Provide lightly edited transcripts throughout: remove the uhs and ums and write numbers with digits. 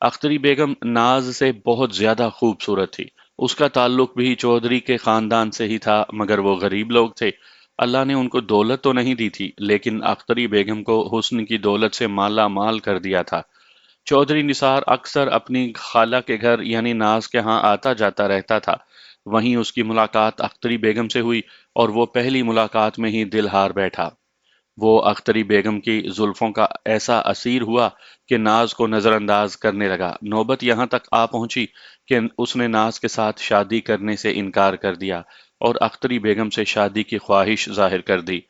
اختری بیگم ناز سے بہت زیادہ خوبصورت تھی۔ اس کا تعلق بھی چودھری کے خاندان سے ہی تھا، مگر وہ غریب لوگ تھے۔ اللہ نے ان کو دولت تو نہیں دی تھی، لیکن اختری بیگم کو حسن کی دولت سے مالا مال کر دیا تھا۔ چودھری نثار اکثر اپنی خالہ کے گھر یعنی ناز کے ہاں آتا جاتا رہتا تھا۔ وہیں اس کی ملاقات اختری بیگم سے ہوئی اور وہ پہلی ملاقات میں ہی دل ہار بیٹھا۔ وہ اختری بیگم کی زلفوں کا ایسا اسیر ہوا کہ ناز کو نظر انداز کرنے لگا۔ نوبت یہاں تک آ پہنچی کہ اس نے ناز کے ساتھ شادی کرنے سے انکار کر دیا اور اختری بیگم سے شادی کی خواہش ظاہر کر دی۔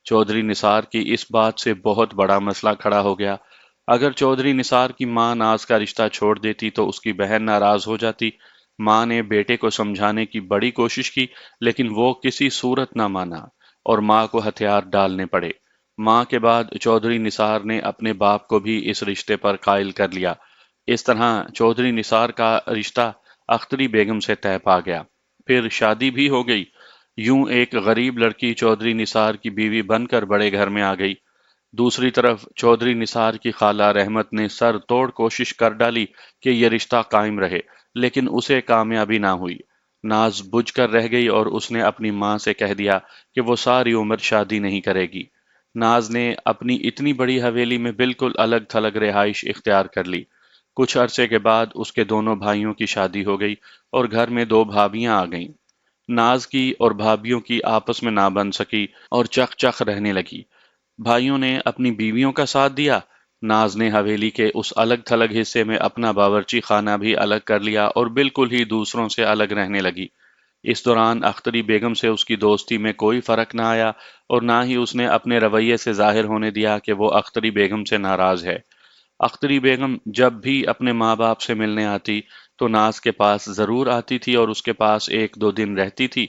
چودھری نثار کی اس بات سے بہت بڑا مسئلہ کھڑا ہو گیا۔ اگر چودھری نثار کی ماں ناز کا رشتہ چھوڑ دیتی تو اس کی بہن ناراض ہو جاتی۔ ماں نے بیٹے کو سمجھانے کی بڑی کوشش کی، لیکن وہ کسی صورت نہ مانا اور ماں کو ہتھیار ڈالنے پڑے۔ ماں کے بعد چودھری نثار نے اپنے باپ کو بھی اس رشتے پر قائل کر لیا۔ اس طرح چودھری نثار کا رشتہ اختری بیگم سے طے پا گیا۔ پھر شادی بھی ہو گئی۔ یوں ایک غریب لڑکی چودھری نثار کی بیوی بن کر بڑے گھر میں آ گئی۔ دوسری طرف چودھری نثار کی خالہ رحمت نے سر توڑ کوشش کر ڈالی کہ یہ رشتہ قائم رہے، لیکن اسے کامیابی نہ ہوئی۔ ناز بجھ کر رہ گئی اور اس نے اپنی ماں سے کہہ دیا کہ وہ ساری عمر شادی نہیں کرے گی۔ ناز نے اپنی اتنی بڑی حویلی میں بالکل الگ تھلگ رہائش اختیار کر لی۔ کچھ عرصے کے بعد اس کے دونوں بھائیوں کی شادی ہو گئی اور گھر میں دو بھابیاں آ گئیں۔ ناز کی اور بھابیوں کی آپس میں نہ بن سکی اور چخ چخ رہنے لگی۔ بھائیوں نے اپنی بیویوں کا ساتھ دیا۔ ناز نے حویلی کے اس الگ تھلگ حصے میں اپنا باورچی خانہ بھی الگ کر لیا اور بالکل ہی دوسروں سے الگ رہنے لگی۔ اس دوران اختری بیگم سے اس کی دوستی میں کوئی فرق نہ آیا اور نہ ہی اس نے اپنے رویے سے ظاہر ہونے دیا کہ وہ اختری بیگم سے ناراض ہے۔ اختری بیگم جب بھی اپنے ماں باپ سے ملنے آتی تو ناز کے پاس ضرور آتی تھی اور اس کے پاس ایک دو دن رہتی تھی۔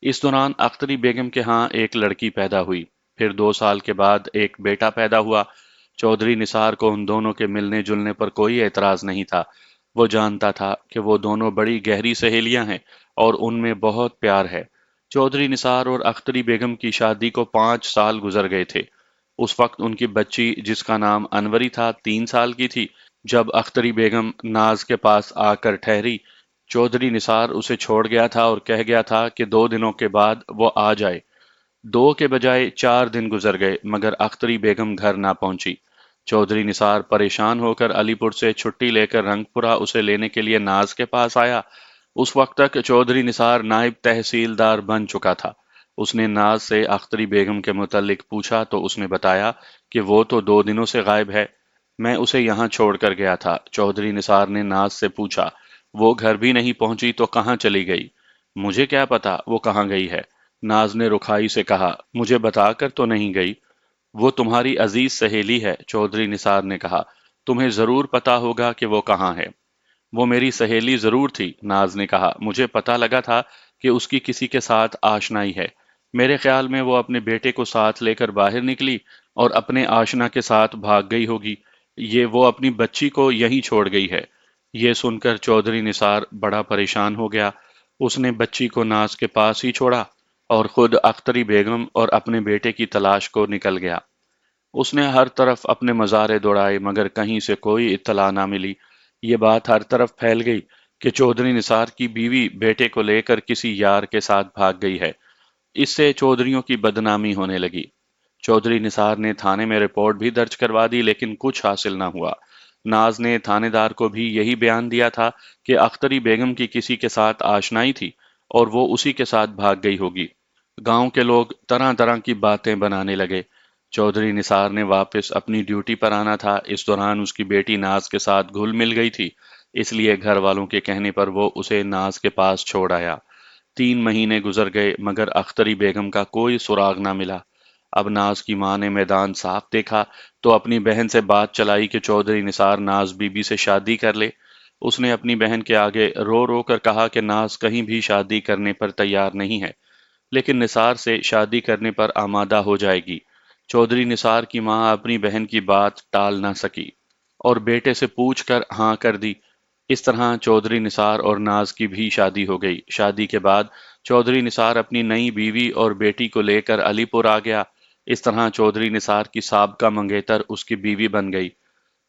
اس دوران اختری بیگم کے ہاں ایک لڑکی پیدا ہوئی۔ پھر 2 سال کے بعد ایک بیٹا پیدا ہوا۔ چودھری نثار کو ان دونوں کے ملنے جلنے پر کوئی اعتراض نہیں تھا۔ وہ جانتا تھا کہ وہ دونوں بڑی گہری سہیلیاں ہیں اور ان میں بہت پیار ہے۔ چودھری نثار اور اختری بیگم کی شادی کو 5 سال گزر گئے تھے۔ اس وقت ان کی بچی جس کا نام انوری تھا 3 سال کی تھی۔ جب اختری بیگم ناز کے پاس آ کر ٹھہری، چودھری نثار اسے چھوڑ گیا تھا اور کہہ گیا تھا کہ 2 دنوں کے بعد وہ آ جائے۔ 2 کے بجائے 4 دن گزر گئے مگر اختری بیگم گھر نہ پہنچی۔ چودھری نثار پریشان ہو کر علی پور سے چھٹی لے کر رنگ پورہ اسے لینے کے لیے ناز کے پاس آیا۔ اس وقت تک چودھری نثار نائب تحصیلدار بن چکا تھا۔ اس نے ناز سے اختری بیگم کے متعلق پوچھا تو اس نے بتایا کہ وہ تو 2 دنوں سے غائب ہے۔ میں اسے یہاں چھوڑ کر گیا تھا۔ چودھری نثار نے ناز سے پوچھا، وہ گھر بھی نہیں پہنچی تو کہاں چلی گئی؟ مجھے کیا پتا وہ کہاں گئی ہے؟ ناز نے رکھائی سے کہا، مجھے بتا کر تو نہیں گئی۔ وہ تمہاری عزیز سہیلی ہے، چودھری نثار نے کہا، تمہیں ضرور پتا ہوگا کہ وہ کہاں ہے۔ وہ میری سہیلی ضرور تھی، ناز نے کہا، مجھے پتا لگا تھا کہ اس کی کسی کے ساتھ آشنائی ہے۔ میرے خیال میں وہ اپنے بیٹے کو ساتھ لے کر باہر نکلی اور اپنے آشنا کے ساتھ بھاگ گئی ہوگی۔ یہ وہ اپنی بچی کو یہیں چھوڑ گئی ہے۔ یہ سن کر چودھری نثار بڑا پریشان ہو گیا۔ اس نے بچی کو ناز کے پاس ہی چھوڑا اور خود اختری بیگم اور اپنے بیٹے کی تلاش کو نکل گیا۔ اس نے ہر طرف اپنے مزارے دوڑائے مگر کہیں سے کوئی اطلاع نہ ملی۔ یہ بات ہر طرف پھیل گئی کہ چودھری نثار کی بیوی بیٹے کو لے کر کسی یار کے ساتھ بھاگ گئی ہے۔ اس سے چودھریوں کی بدنامی ہونے لگی۔ چودھری نثار نے تھانے میں رپورٹ بھی درج کروا دی لیکن کچھ حاصل نہ ہوا۔ ناز نے تھانے دار کو بھی یہی بیان دیا تھا کہ اختری بیگم کی کسی کے ساتھ آشنائی تھی اور وہ اسی کے ساتھ بھاگ گئی ہوگی۔ گاؤں کے لوگ طرح طرح کی باتیں بنانے لگے۔ چودھری نثار نے واپس اپنی ڈیوٹی پر آنا تھا۔ اس دوران اس کی بیٹی ناز کے ساتھ گھل مل گئی تھی، اس لیے گھر والوں کے کہنے پر وہ اسے ناز کے پاس چھوڑ آیا۔ 3 مہینے گزر گئے مگر اختری بیگم کا کوئی سراغ نہ ملا۔ اب ناز کی ماں نے میدان صاف دیکھا تو اپنی بہن سے بات چلائی کہ چودھری نثار ناز بی بی سے شادی کر لے۔ اس نے اپنی بہن کے آگے رو رو کر کہا کہ ناز کہیں بھی شادی کرنے پر تیار نہیں ہے، لیکن نثار سے شادی کرنے پر آمادہ ہو جائے گی۔ چودھری نثار کی ماں اپنی بہن کی بات ٹال نہ سکی اور بیٹے سے پوچھ کر ہاں کر دی۔ اس طرح چودھری نثار اور ناز کی بھی شادی ہو گئی۔ شادی کے بعد چودھری نثار اپنی نئی بیوی اور بیٹی کو لے کر علی پور آ گیا۔ اس طرح چودھری نثار کی سابقہ منگیتر اس کی بیوی بن گئی۔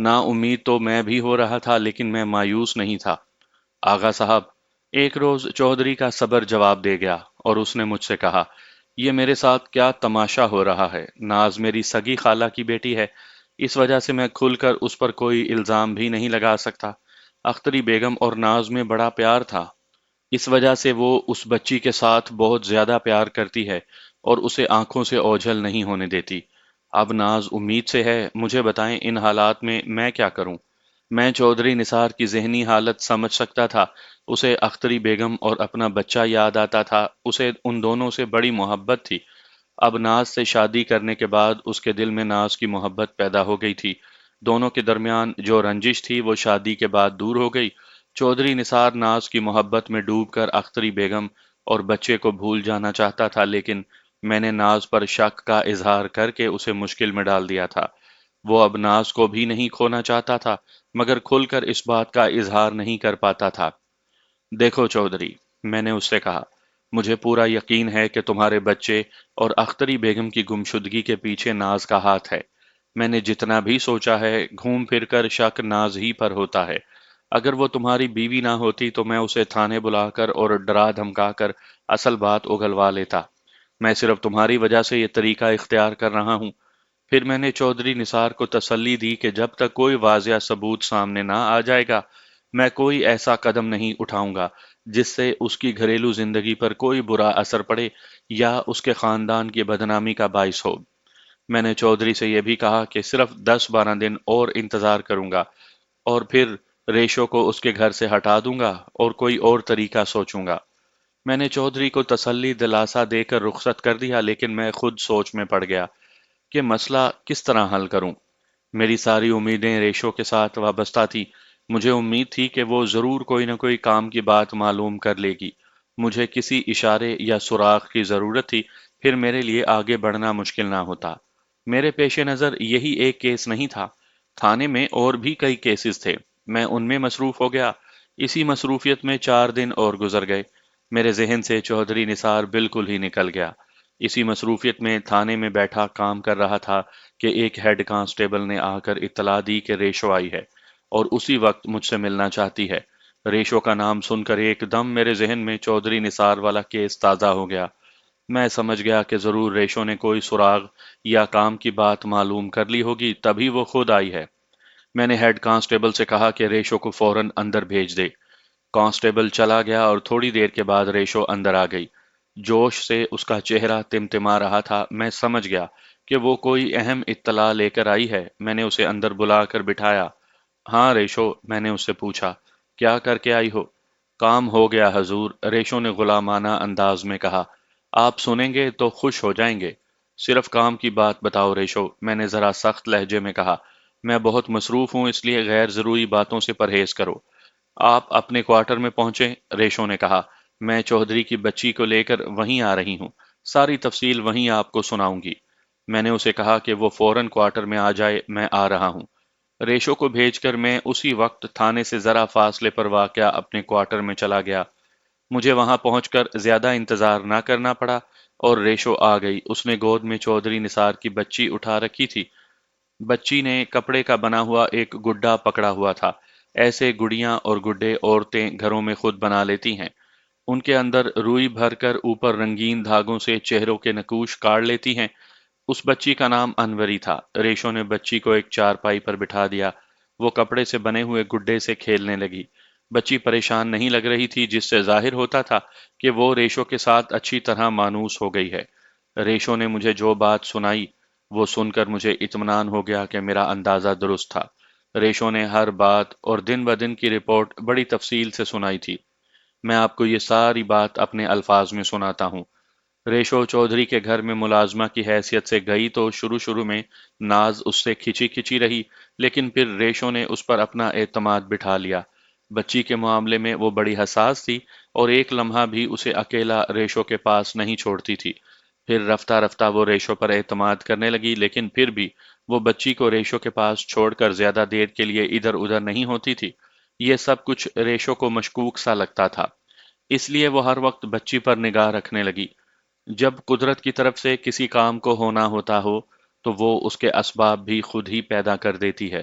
نا امید تو میں بھی ہو رہا تھا لیکن میں مایوس نہیں تھا۔ آغا صاحب، ایک روز چودھری کا صبر جواب دے گیا اور اس نے مجھ سے کہا، یہ میرے ساتھ کیا تماشا ہو رہا ہے؟ ناز میری سگی خالہ کی بیٹی ہے، اس وجہ سے میں کھل کر اس پر کوئی الزام بھی نہیں لگا سکتا۔ اختری بیگم اور ناز میں بڑا پیار تھا، اس وجہ سے وہ اس بچی کے ساتھ بہت زیادہ پیار کرتی ہے اور اسے آنکھوں سے اوجھل نہیں ہونے دیتی۔ اب ناز امید سے ہے، مجھے بتائیں ان حالات میں کیا کروں؟ میں چودھری نثار کی ذہنی حالت سمجھ سکتا تھا، اسے اختری بیگم اور اپنا بچہ یاد آتا تھا، اسے ان دونوں سے بڑی محبت تھی۔ اب ناز سے شادی کرنے کے بعد اس کے دل میں ناز کی محبت پیدا ہو گئی تھی۔ دونوں کے درمیان جو رنجش تھی وہ شادی کے بعد دور ہو گئی۔ چودھری نثار ناز کی محبت میں ڈوب کر اختری بیگم اور بچے کو بھول جانا چاہتا تھا، لیکن میں نے ناز پر شک کا اظہار کر کے اسے مشکل میں ڈال دیا تھا۔ وہ اب ناز کو بھی نہیں کھونا چاہتا تھا، مگر کھل کر اس بات کا اظہار نہیں کر پاتا تھا۔ دیکھو چودھری، میں نے اس سے کہا، مجھے پورا یقین ہے کہ تمہارے بچے اور اختری بیگم کی گمشدگی کے پیچھے ناز کا ہاتھ ہے۔ میں نے جتنا بھی سوچا ہے، گھوم پھر کر شک ناز ہی پر ہوتا ہے۔ اگر وہ تمہاری بیوی نہ ہوتی تو میں اسے تھانے بلا کر اور ڈرا دھمکا کر اصل بات اگلوا لیتا۔ میں صرف تمہاری وجہ سے یہ طریقہ اختیار کر رہا ہوں۔ پھر میں نے چودھری نثار کو تسلی دی کہ جب تک کوئی واضح ثبوت سامنے نہ آ جائے گا، میں کوئی ایسا قدم نہیں اٹھاؤں گا جس سے اس کی گھریلو زندگی پر کوئی برا اثر پڑے یا اس کے خاندان کی بدنامی کا باعث ہو۔ میں نے چودھری سے یہ بھی کہا کہ صرف 10-12 دن اور انتظار کروں گا اور پھر ریشو کو اس کے گھر سے ہٹا دوں گا اور کوئی اور طریقہ سوچوں گا۔ میں نے چودھری کو تسلی دلاسا دے کر رخصت کر دیا، لیکن میں خود سوچ میں پڑ گیا کہ مسئلہ کس طرح حل کروں۔ میری ساری امیدیں ریشو کے ساتھ وابستہ تھی۔ مجھے امید تھی کہ وہ ضرور کوئی نہ کوئی کام کی بات معلوم کر لے گی۔ مجھے کسی اشارے یا سراغ کی ضرورت تھی، پھر میرے لیے آگے بڑھنا مشکل نہ ہوتا۔ میرے پیش نظر یہی ایک کیس نہیں تھا، تھانے میں اور بھی کئی کیسز تھے۔ میں ان میں مصروف ہو گیا۔ اسی مصروفیت میں 4 دن اور گزر گئے۔ میرے ذہن سے چودھری نثار بالکل ہی نکل گیا۔ اسی مصروفیت میں تھانے میں بیٹھا کام کر رہا تھا کہ ایک ہیڈ کانسٹیبل نے آ کر اطلاع دی کہ ریشو آئی ہے اور اسی وقت مجھ سے ملنا چاہتی ہے۔ ریشو کا نام سن کر ایک دم میرے ذہن میں چودھری نثار والا کیس تازہ ہو گیا۔ میں سمجھ گیا کہ ضرور ریشو نے کوئی سراغ یا کام کی بات معلوم کر لی ہوگی، تبھی وہ خود آئی ہے۔ میں نے ہیڈ کانسٹیبل سے کہا کہ ریشو کو فوراً اندر بھیج دے۔ کانسٹیبل چلا گیا اور تھوڑی دیر کے بعد ریشو اندر آ گئی۔ جوش سے اس کا چہرہ تمتما رہا تھا۔ میں سمجھ گیا کہ وہ کوئی اہم اطلاع لے کر آئی ہے۔ میں نے اسے اندر بلا کر بٹھایا۔ ہاں ریشو، میں نے اس سے پوچھا، کیا کر کے آئی ہو؟ کام ہو گیا حضور، ریشو نے غلامانہ انداز میں کہا۔ آپ سنیں گے تو خوش ہو جائیں گے۔ صرف کام کی بات بتاؤ ریشو، میں نے ذرا سخت لہجے میں کہا۔ میں بہت مصروف ہوں، اس لیے غیر ضروری باتوں سے پرہیز کرو۔ آپ اپنے کوارٹر میں پہنچیں، ریشو نے کہا۔ میں چودھری کی بچی کو لے کر وہیں آ رہی ہوں، ساری تفصیل وہیں آپ کو سناؤں گی۔ میں نے اسے کہا کہ وہ فوراً کوارٹر میں آ جائے، میں آ رہا ہوں۔ ریشو کو بھیج کر میں اسی وقت تھانے سے ذرا فاصلے پر واقع اپنے کوارٹر میں چلا گیا۔ مجھے وہاں پہنچ کر زیادہ انتظار نہ کرنا پڑا اور ریشو آ گئی۔ اس نے گود میں چودھری نثار کی بچی اٹھا رکھی تھی۔ بچی نے کپڑے کا بنا ہوا ایک گڈا پکڑا ہوا تھا۔ ایسے گڑیاں اور گڈے عورتیں گھروں میں خود بنا لیتی ہیں۔ ان کے اندر روئی بھر کر اوپر رنگین دھاگوں سے چہروں کے نقوش کاڑ لیتی ہیں۔ اس بچی کا نام انوری تھا۔ ریشو نے بچی کو ایک چارپائی پر بٹھا دیا۔ وہ کپڑے سے بنے ہوئے گڈے سے کھیلنے لگی۔ بچی پریشان نہیں لگ رہی تھی، جس سے ظاہر ہوتا تھا کہ وہ ریشو کے ساتھ اچھی طرح مانوس ہو گئی ہے۔ ریشو نے مجھے جو بات سنائی، وہ سن کر مجھے اطمینان ہو گیا کہ میرا اندازہ درست تھا۔ ریشو نے ہر بات اور دن بدن کی رپورٹ بڑی تفصیل سے سنائی تھی۔ میں آپ کو یہ ساری بات اپنے الفاظ میں سناتا ہوں۔ ریشو چودھری کے گھر میں ملازمہ کی حیثیت سے گئی تو شروع میں ناز اس سے کھچی کھچی رہی، لیکن پھر ریشو نے اس پر اپنا اعتماد بٹھا لیا۔ بچی کے معاملے میں وہ بڑی حساس تھی اور ایک لمحہ بھی اسے اکیلا ریشو کے پاس نہیں چھوڑتی تھی۔ پھر رفتہ رفتہ وہ ریشو پر اعتماد کرنے لگی، لیکن پھر بھی وہ بچی کو ریشو کے پاس چھوڑ کر زیادہ دیر کے لیے ادھر ادھر نہیں ہوتی تھی۔ یہ سب کچھ ریشو کو مشکوک سا لگتا تھا، اس لیے وہ ہر وقت بچی پر نگاہ رکھنے لگی۔ جب قدرت کی طرف سے کسی کام کو ہونا ہوتا ہو تو وہ اس کے اسباب بھی خود ہی پیدا کر دیتی ہے۔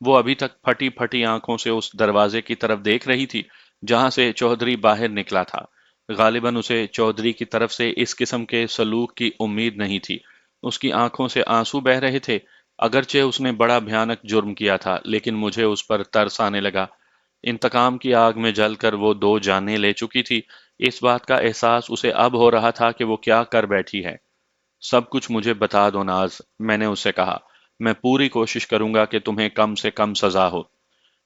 وہ ابھی تک پھٹی پھٹی آنکھوں سے اس دروازے کی طرف دیکھ رہی تھی جہاں سے چودھری باہر نکلا تھا۔ غالباً اسے چودھری کی طرف سے اس قسم کے سلوک کی امید نہیں تھی۔ اس کی آنکھوں سے آنسو بہہ رہے تھے۔ اگرچہ اس نے بڑا بھیانک جرم کیا تھا، لیکن مجھے اس پر ترس آنے لگا۔ انتقام کی آگ میں جل کر وہ دو جانیں لے چکی تھی۔ اس بات کا احساس اسے اب ہو رہا تھا کہ وہ کیا کر بیٹھی ہے۔ سب کچھ مجھے بتا دو ناز، میں نے اس سے کہا۔ میں پوری کوشش کروں گا کہ تمہیں کم سے کم سزا ہو،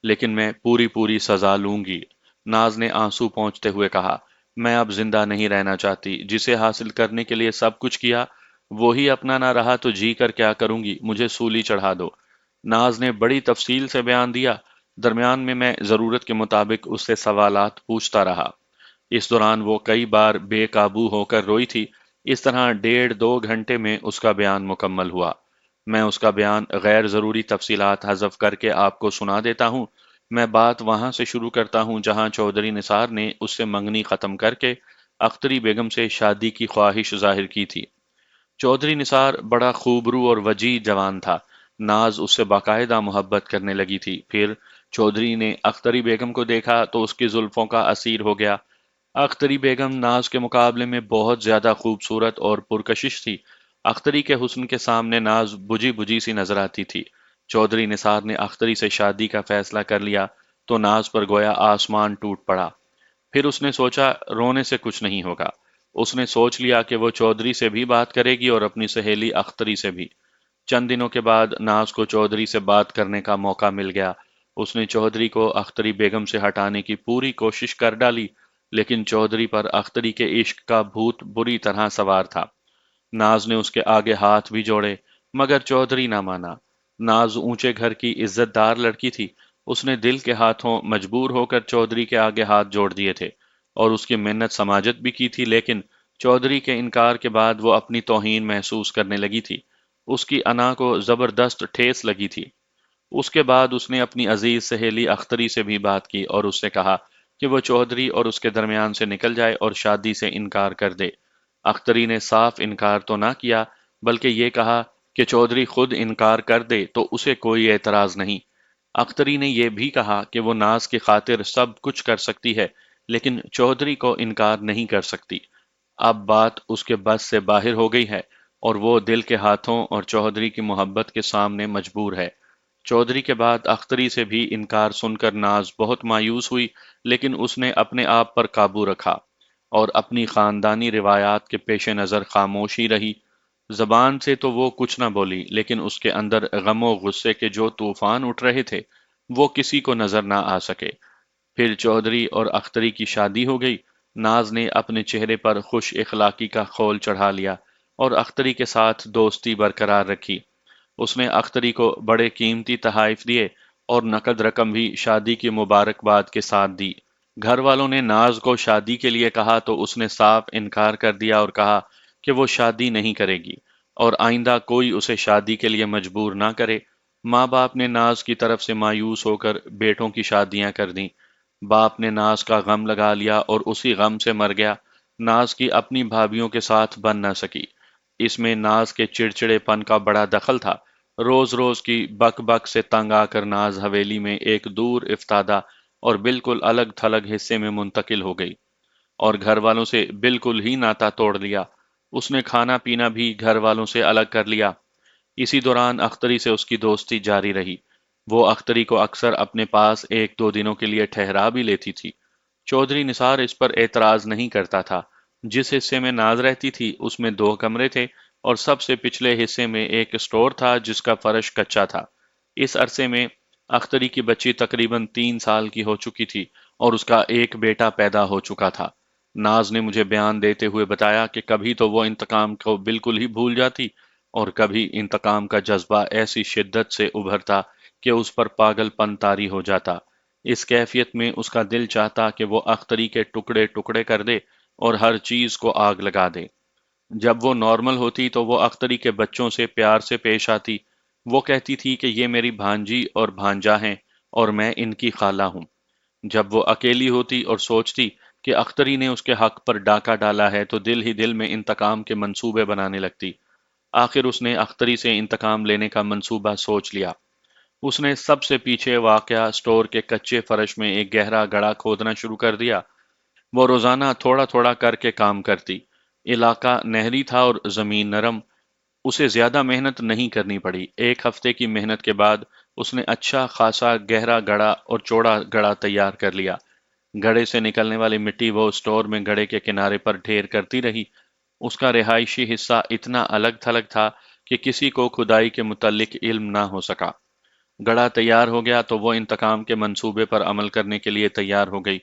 لیکن میں پوری سزا لوں گی۔ ناز نے آنسو پونچھتے ہوئے کہا، میں اب زندہ نہیں رہنا چاہتی۔ جسے حاصل کرنے کے لیے سب کچھ کیا، وہی اپنا نہ رہا تو جی کر کیا کروں گی؟ مجھے سولی چڑھا دو۔ ناز نے بڑی تفصیل سے بیان دیا۔ درمیان میں ضرورت کے مطابق اس سے سوالات پوچھتا رہا۔ اس دوران وہ کئی بار بے قابو ہو کر روئی تھی۔ اس طرح 1.5 2 گھنٹے میں اس کا بیان مکمل ہوا۔ میں اس کا بیان غیر ضروری تفصیلات حذف کر کے آپ کو سنا دیتا ہوں۔ میں بات وہاں سے شروع کرتا ہوں جہاں چودھری نثار نے اس سے منگنی ختم کر کے اختری بیگم سے شادی کی خواہش ظاہر کی تھی۔ چودھری نثار بڑا خوبرو اور وجیح جوان تھا۔ ناز اس سے باقاعدہ محبت کرنے لگی تھی۔ پھر چودھری نے اختری بیگم کو دیکھا تو اس کی زلفوں کا اسیر ہو گیا۔ اختری بیگم ناز کے مقابلے میں بہت زیادہ خوبصورت اور پرکشش تھی۔ اختری کے حسن کے سامنے ناز بجھی بجھی سی نظر آتی تھی۔ چودھری نثار نے اختری سے شادی کا فیصلہ کر لیا تو ناز پر گویا آسمان ٹوٹ پڑا۔ پھر اس نے سوچا رونے سے کچھ نہیں ہوگا۔ اس نے سوچ لیا کہ وہ چودھری سے بھی بات کرے گی اور اپنی سہیلی اختری سے بھی۔ چند دنوں کے بعد ناز کو چودھری سے بات کرنے کا موقع مل گیا۔ اس نے چودھری کو اختری بیگم سے ہٹانے کی پوری کوشش کر ڈالی، لیکن چودھری پر اختری کے عشق کا بھوت بری طرح سوار تھا۔ ناز نے اس کے آگے ہاتھ بھی جوڑے، مگر چودھری نہ مانا۔ ناز اونچے گھر کی عزت دار لڑکی تھی۔ اس نے دل کے ہاتھوں مجبور ہو کر چودھری کے آگے ہاتھ جوڑ دیے تھے اور اس کی منت سماجت بھی کی تھی، لیکن چودھری کے انکار کے بعد وہ اپنی توہین محسوس کرنے لگی تھی۔ اس کی انا کو زبردست ٹھیس لگی تھی۔ اس کے بعد اس نے اپنی عزیز سہیلی اختری سے بھی بات کی اور اس سے کہا کہ وہ چودھری اور اس کے درمیان سے نکل جائے اور شادی سے انکار کر دے۔ اختری نے صاف انکار تو نہ کیا، بلکہ یہ کہا کہ چودھری خود انکار کر دے تو اسے کوئی اعتراض نہیں۔ اختری نے یہ بھی کہا کہ وہ ناز کی خاطر سب کچھ کر سکتی ہے، لیکن چودھری کو انکار نہیں کر سکتی۔ اب بات اس کے بس سے باہر ہو گئی ہے اور وہ دل کے ہاتھوں اور چودھری کی محبت کے سامنے مجبور ہے۔ چودھری کے بعد اختری سے بھی انکار سن کر ناز بہت مایوس ہوئی، لیکن اس نے اپنے آپ پر قابو رکھا اور اپنی خاندانی روایات کے پیش نظر خاموش ہی رہی۔ زبان سے تو وہ کچھ نہ بولی، لیکن اس کے اندر غم و غصے کے جو طوفان اٹھ رہے تھے وہ کسی کو نظر نہ آ سکے۔ پھر چودھری اور اختری کی شادی ہو گئی۔ ناز نے اپنے چہرے پر خوش اخلاقی کا خول چڑھا لیا اور اختری کے ساتھ دوستی برقرار رکھی۔ اس نے اختری کو بڑے قیمتی تحائف دیے اور نقد رقم بھی شادی کی مبارکباد کے ساتھ دی۔ گھر والوں نے ناز کو شادی کے لیے کہا تو اس نے صاف انکار کر دیا اور کہا کہ وہ شادی نہیں کرے گی اور آئندہ کوئی اسے شادی کے لیے مجبور نہ کرے۔ ماں باپ نے ناز کی طرف سے مایوس ہو کر بیٹوں کی شادیاں کر دیں۔ باپ نے ناز کا غم لگا لیا اور اسی غم سے مر گیا۔ ناز کی اپنی بھابھیوں کے ساتھ بن نہ سکی۔ اس میں ناز کے چڑچڑے پن کا بڑا دخل تھا۔ روز روز کی بک بک سے تنگ آ کر ناز حویلی میں ایک دور افتادہ اور بالکل الگ تھلگ حصے میں منتقل ہو گئی اور گھر والوں سے بالکل ہی ناتا توڑ لیا۔ اس نے کھانا پینا بھی گھر والوں سے الگ کر لیا۔ اسی دوران اختری سے اس کی دوستی جاری رہی۔ وہ اختری کو اکثر اپنے پاس 1 2 دنوں کے لیے ٹھہرا بھی لیتی تھی۔ چودھری نثار اس پر اعتراض نہیں کرتا تھا۔ جس حصے میں ناز رہتی تھی اس میں 2 کمرے تھے اور سب سے پچھلے حصے میں ایک اسٹور تھا جس کا فرش کچا تھا۔ اس عرصے میں اختری کی بچی تقریباً 3 سال کی ہو چکی تھی اور اس کا ایک بیٹا پیدا ہو چکا تھا۔ ناز نے مجھے بیان دیتے ہوئے بتایا کہ کبھی تو وہ انتقام کو بالکل ہی بھول جاتی اور کبھی انتقام کا جذبہ ایسی شدت سے ابھرتا کہ اس پر پاگل پن طاری ہو جاتا۔ اس کیفیت میں اس کا دل چاہتا کہ وہ اختری کے ٹکڑے ٹکڑے کر دے اور ہر چیز کو آگ لگا دے۔ جب وہ نارمل ہوتی تو وہ اختری کے بچوں سے پیار سے پیش آتی۔ وہ کہتی تھی کہ یہ میری بھانجی اور بھانجا ہیں اور میں ان کی خالہ ہوں۔ جب وہ اکیلی ہوتی اور سوچتی کہ اختری نے اس کے حق پر ڈاکہ ڈالا ہے تو دل ہی دل میں انتقام کے منصوبے بنانے لگتی۔ آخر اس نے اختری سے انتقام لینے کا منصوبہ سوچ لیا۔ اس نے سب سے پیچھے واقع اسٹور کے کچے فرش میں ایک گہرا گڑھا کھودنا شروع کر دیا۔ وہ روزانہ تھوڑا تھوڑا کر کے کام کرتی۔ علاقہ نہری تھا اور زمین نرم، اسے زیادہ محنت نہیں کرنی پڑی۔ ایک ہفتے کی محنت کے بعد اس نے اچھا خاصا گہرا گڑھا اور چوڑا گڑھا تیار کر لیا۔ گڑھے سے نکلنے والی مٹی وہ اسٹور میں گڑھے کے کنارے پر ڈھیر کرتی رہی۔ اس کا رہائشی حصہ اتنا الگ تھلگ تھا کہ کسی کو کھدائی کے متعلق علم نہ ہو سکا۔ گڑھا تیار ہو گیا تو وہ انتقام کے منصوبے پر عمل کرنے کے لیے تیار ہو گئی۔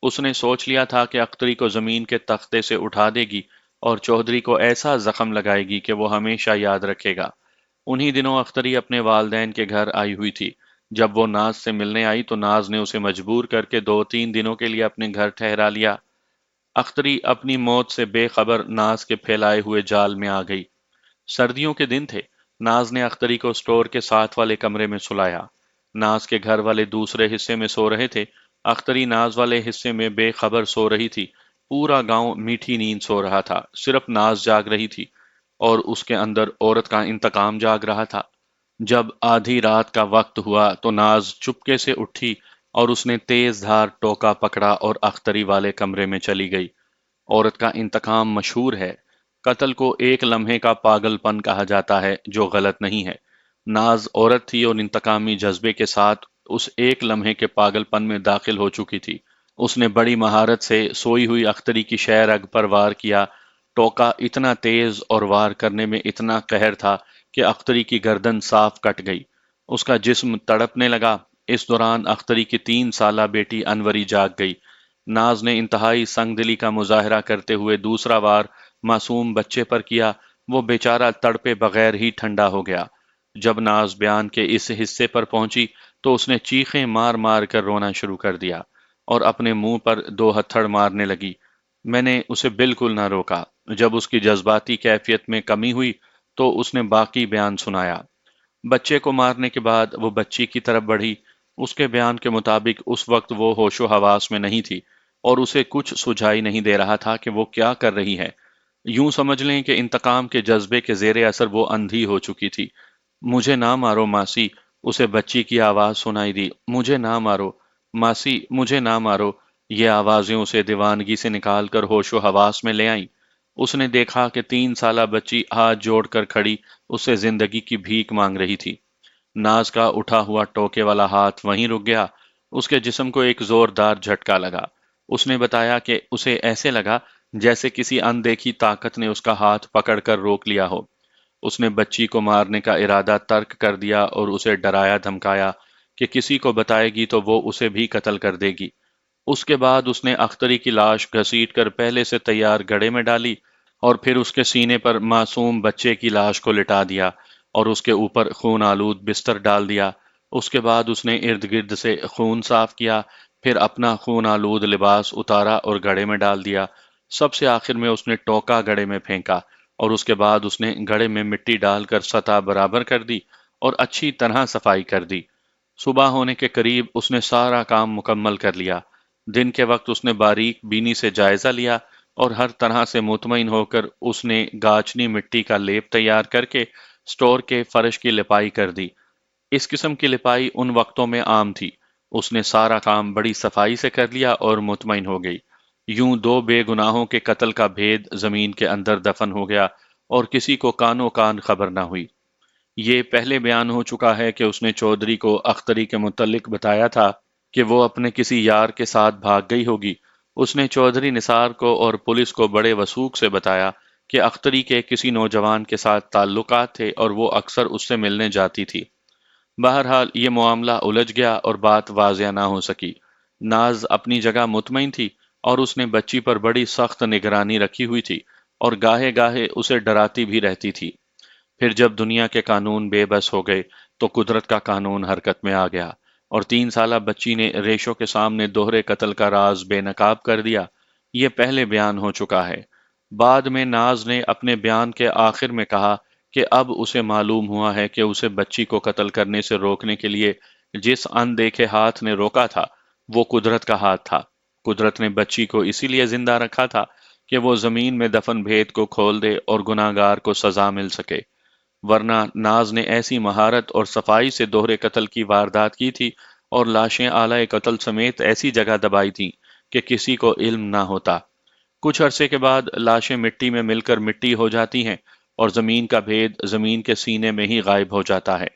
اس نے سوچ لیا تھا کہ اختری کو زمین کے تختے سے اٹھا دے گی اور چودھری کو ایسا زخم لگائے گی کہ وہ ہمیشہ یاد رکھے گا۔ انہی دنوں اختری اپنے والدین کے گھر آئی ہوئی تھی۔ جب وہ ناز سے ملنے آئی تو ناز نے اسے مجبور کر کے 2-3 دنوں کے لیے اپنے گھر ٹھہرا لیا۔ اختری اپنی موت سے بے خبر ناز کے پھیلائے ہوئے جال میں آ گئی۔ سردیوں کے دن تھے۔ ناز نے اختری کو اسٹور کے ساتھ والے کمرے میں سلایا۔ ناز کے گھر والے دوسرے حصے میں سو رہے تھے۔ اختری ناز والے حصے میں بے خبر سو رہی تھی۔ پورا گاؤں میٹھی نیند سو رہا تھا، صرف ناز جاگ رہی تھی اور اس کے اندر عورت کا انتقام جاگ رہا تھا۔ جب آدھی رات کا وقت ہوا تو ناز چپکے سے اٹھی اور اس نے تیز دھار ٹوکا پکڑا اور اختری والے کمرے میں چلی گئی۔ عورت کا انتقام مشہور ہے۔ قتل کو ایک لمحے کا پاگل پن کہا جاتا ہے، جو غلط نہیں ہے۔ ناز عورت تھی اور انتقامی جذبے کے ساتھ اس ایک لمحے کے پاگل پن میں داخل ہو چکی تھی۔ اس نے بڑی مہارت سے سوئی ہوئی اختری کی شہ رگ پر وار کیا۔ ٹوکا اتنا تیز اور وار کرنے میں اتنا قہر تھا کہ اختری کی گردن صاف کٹ گئی۔ اس کا جسم تڑپنے لگا۔ اس دوران اختری کی 3 سالہ بیٹی انوری جاگ گئی۔ ناز نے انتہائی سنگ دلی کا مظاہرہ کرتے ہوئے دوسرا وار معصوم بچے پر کیا۔ وہ بیچارہ تڑپے بغیر ہی ٹھنڈا ہو گیا۔ جب ناز بیان کے اس حصے پر پہنچی تو اس نے چیخیں مار مار کر رونا شروع کر دیا اور اپنے منہ پر 2 ہتھڑ مارنے لگی۔ میں نے اسے بالکل نہ روکا۔ جب اس کی جذباتی کیفیت میں کمی ہوئی تو اس نے باقی بیان سنایا۔ بچے کو مارنے کے بعد وہ بچی کی طرف بڑھی۔ اس کے بیان کے مطابق اس وقت وہ ہوش و حواس میں نہیں تھی اور اسے کچھ سجھائی نہیں دے رہا تھا کہ وہ کیا کر رہی ہے۔ یوں سمجھ لیں کہ انتقام کے جذبے کے زیر اثر وہ اندھی ہو چکی تھی۔ مجھے نہ مارو ماسی، اسے بچی کی آواز سنائی دی۔ مجھے نہ مارو ماسی، مجھے نہ مارو۔ یہ آوازیں اسے دیوانگی سے نکال کر ہوش و حواس میں لے آئیں۔ اس نے دیکھا کہ 3 سالہ بچی ہاتھ جوڑ کر کھڑی اس سے زندگی کی بھیک مانگ رہی تھی۔ ناز کا اٹھا ہوا ٹوکے والا ہاتھ وہیں رک گیا۔ اس کے جسم کو ایک زوردار جھٹکا لگا۔ اس نے بتایا کہ اسے ایسے لگا جیسے کسی اندیکھی طاقت نے اس کا ہاتھ پکڑ کر روک لیا ہو۔ اس نے بچی کو مارنے کا ارادہ ترک کر دیا اور اسے ڈرایا دھمکایا کہ کسی کو بتائے گی تو وہ اسے بھی قتل کر دے گی۔ اس کے بعد اس نے اختری کی لاش گھسیٹ کر پہلے سے تیار گڑھے میں ڈالی اور پھر اس کے سینے پر معصوم بچے کی لاش کو لٹا دیا اور اس کے اوپر خون آلود بستر ڈال دیا۔ اس کے بعد اس نے ارد گرد سے خون صاف کیا، پھر اپنا خون آلود لباس اتارا اور گڑھے میں ڈال دیا۔ سب سے آخر میں اس نے ٹوکا گڑھے میں پھینکا اور اس کے بعد اس نے گڑھے میں مٹی ڈال کر سطح برابر کر دی اور اچھی طرح صفائی کر دی۔ صبح ہونے کے قریب اس نے سارا کام مکمل کر لیا۔ دن کے وقت اس نے باریک بینی سے جائزہ لیا اور ہر طرح سے مطمئن ہو کر اس نے گاچنی مٹی کا لیپ تیار کر کے اسٹور کے فرش کی لپائی کر دی۔ اس قسم کی لپائی ان وقتوں میں عام تھی۔ اس نے سارا کام بڑی صفائی سے کر لیا اور مطمئن ہو گئی۔ یوں 2 بے گناہوں کے قتل کا بھید زمین کے اندر دفن ہو گیا اور کسی کو کانوں کان خبر نہ ہوئی۔ یہ پہلے بیان ہو چکا ہے کہ اس نے چودھری کو اختری کے متعلق بتایا تھا کہ وہ اپنے کسی یار کے ساتھ بھاگ گئی ہوگی۔ اس نے چودھری نثار کو اور پولیس کو بڑے وثوق سے بتایا کہ اختری کے کسی نوجوان کے ساتھ تعلقات تھے اور وہ اکثر اس سے ملنے جاتی تھی۔ بہرحال یہ معاملہ الجھ گیا اور بات واضح نہ ہو سکی۔ ناز اپنی جگہ مطمئن تھی اور اس نے بچی پر بڑی سخت نگرانی رکھی ہوئی تھی اور گاہے گاہے اسے ڈراتی بھی رہتی تھی۔ پھر جب دنیا کے قانون بے بس ہو گئے تو قدرت کا قانون حرکت میں آ گیا اور 3 سالہ بچی نے ریشوں کے سامنے دوہرے قتل کا راز بے نقاب کر دیا۔ یہ پہلے بیان ہو چکا ہے۔ بعد میں ناز نے اپنے بیان کے آخر میں کہا کہ اب اسے معلوم ہوا ہے کہ اسے بچی کو قتل کرنے سے روکنے کے لیے جس اندیکھے ہاتھ نے روکا تھا وہ قدرت کا ہاتھ تھا۔ قدرت نے بچی کو اسی لیے زندہ رکھا تھا کہ وہ زمین میں دفن بھید کو کھول دے اور گناہگار کو سزا مل سکے۔ ورنہ ناز نے ایسی مہارت اور صفائی سے دوہرے قتل کی واردات کی تھی اور لاشیں آلائے قتل سمیت ایسی جگہ دبائی تھیں کہ کسی کو علم نہ ہوتا۔ کچھ عرصے کے بعد لاشیں مٹی میں مل کر مٹی ہو جاتی ہیں اور زمین کا بھید زمین کے سینے میں ہی غائب ہو جاتا ہے۔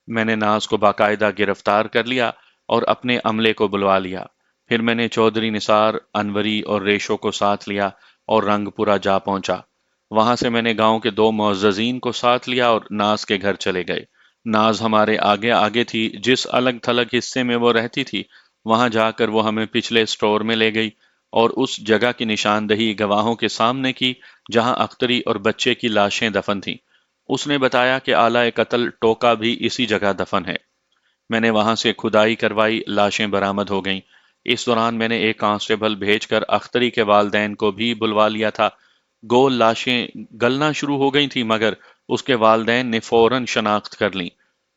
میں نے ناز کو باقاعدہ گرفتار کر لیا اور اپنے عملے کو بلوا لیا۔ پھر میں نے چودھری نثار، انوری اور ریشو کو ساتھ لیا اور رنگ پورا جا پہنچا۔ وہاں سے میں نے گاؤں کے 2 معززین کو ساتھ لیا اور ناز کے گھر چلے گئے۔ ناز ہمارے آگے آگے تھی۔ جس الگ تھلگ حصے میں وہ رہتی تھی وہاں جا کر وہ ہمیں پچھلے سٹور میں لے گئی اور اس جگہ کی نشاندہی گواہوں کے سامنے کی جہاں اختری اور بچے کی لاشیں دفن تھیں۔ اس نے بتایا کہ آلہ قتل ٹوکا بھی اسی جگہ دفن ہے۔ میں نے وہاں سے کھدائی کروائی، لاشیں برآمد ہو گئیں۔ اس دوران میں نے ایک کانسٹیبل بھیج کر اختری کے والدین کو بھی بلوا لیا تھا۔ گول لاشیں گلنا شروع ہو گئی تھیں مگر اس کے والدین نے فوراً شناخت کر لیں۔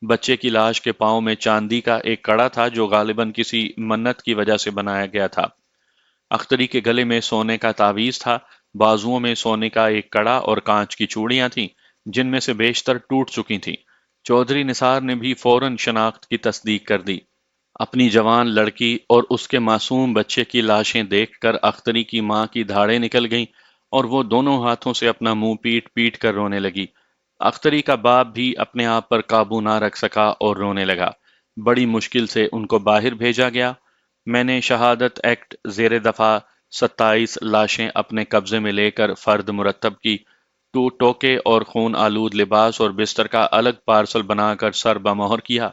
بچے کی لاش کے پاؤں میں چاندی کا ایک کڑا تھا جو غالباً کسی منت کی وجہ سے بنایا گیا تھا۔ اختری کے گلے میں سونے کا تعویذ تھا، بازوؤں میں سونے کا ایک کڑا اور کانچ کی چوڑیاں تھیں جن میں سے بیشتر ٹوٹ چکی تھیں۔ چودھری نثار نے بھی فوراً شناخت کی تصدیق کر دی۔ اپنی جوان لڑکی اور اس کے معصوم بچے کی لاشیں دیکھ کر اختری کی ماں کی دھاڑیں نکل گئیں اور وہ دونوں ہاتھوں سے اپنا منہ پیٹ پیٹ کر رونے لگی۔ اختری کا باپ بھی اپنے آپ پر قابو نہ رکھ سکا اور رونے لگا۔ بڑی مشکل سے ان کو باہر بھیجا گیا۔ میں نے شہادت ایکٹ زیر دفعہ 27 لاشیں اپنے قبضے میں لے کر فرد مرتب کی، ٹوکے اور خون آلود لباس اور بستر کا الگ پارسل بنا کر سر بمہر کیا،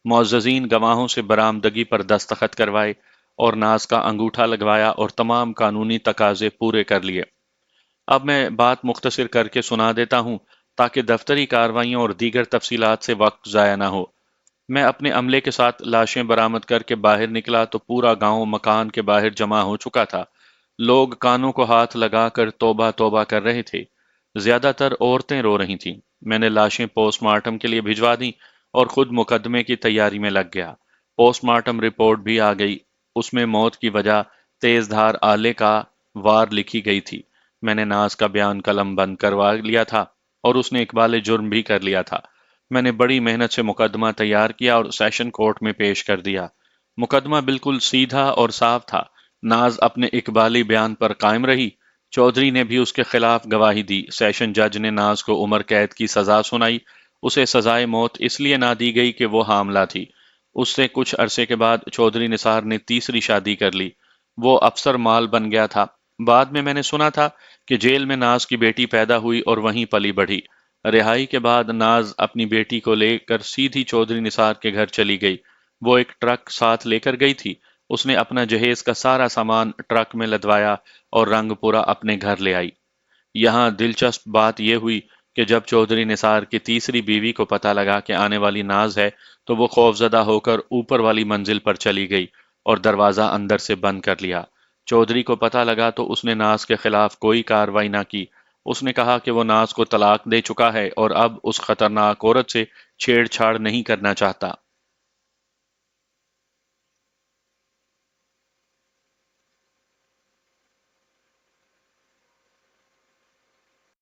معززین گواہوں سے برآمدگی پر دستخط کروائے اور ناز کا انگوٹھا لگوایا اور تمام قانونی تقاضے پورے کر لیے۔ اب میں بات مختصر کر کے سنا دیتا ہوں تاکہ دفتری کارروائیوں اور دیگر تفصیلات سے وقت ضائع نہ ہو۔ میں اپنے عملے کے ساتھ لاشیں برآمد کر کے باہر نکلا تو پورا گاؤں مکان کے باہر جمع ہو چکا تھا۔ لوگ کانوں کو ہاتھ لگا کر توبہ توبہ کر رہے تھے۔ زیادہ تر عورتیں رو رہی تھیں۔ میں نے لاشیں پوسٹ مارٹم کے لیے بھجوا دیں اور خود مقدمے کی تیاری میں لگ گیا۔ پوسٹ مارٹم رپورٹ بھی آ گئی۔ اس میں موت کی وجہ تیز دھار آلے کا وار لکھی گئی تھی۔ میں نے ناز کا بیان قلم بند کروا لیا تھا اور اس نے اقبال جرم بھی کر لیا تھا۔ میں نے بڑی محنت سے مقدمہ تیار کیا اور سیشن کورٹ میں پیش کر دیا۔ مقدمہ بالکل سیدھا اور صاف تھا۔ ناز اپنے اقبالی بیان پر قائم رہی۔ چودھری نے بھی اس کے خلاف گواہی دی۔ سیشن جج نے ناز کو عمر قید کی سزا سنائی۔ اسے سزائے موت اس لیے نہ دی گئی کہ وہ حاملہ تھی۔ اس سے کچھ عرصے کے بعد چودھری نثار نے تیسری شادی کر لی۔ وہ افسر مال بن گیا تھا۔ بعد میں نے سنا تھا کہ جیل میں ناز کی بیٹی پیدا ہوئی اور وہیں پلی بڑھی۔ رہائی کے بعد ناز اپنی بیٹی کو لے کر سیدھی چودھری نثار کے گھر چلی گئی۔ وہ ایک ٹرک ساتھ لے کر گئی تھی۔ اس نے اپنا جہیز کا سارا سامان ٹرک میں لدوایا اور رنگ پورا اپنے گھر لے آئی۔ یہاں دلچسپ بات یہ ہوئی کہ جب چودھری نثار کی تیسری بیوی کو پتہ لگا کہ آنے والی ناز ہے تو وہ خوفزدہ ہو کر اوپر والی منزل پر چلی گئی اور دروازہ اندر سے بند کر لیا۔ چودھری کو پتہ لگا تو اس نے ناز کے خلاف کوئی کارروائی نہ کی۔ اس نے کہا کہ وہ ناز کو طلاق دے چکا ہے اور اب اس خطرناک عورت سے چھیڑ چھاڑ نہیں کرنا چاہتا۔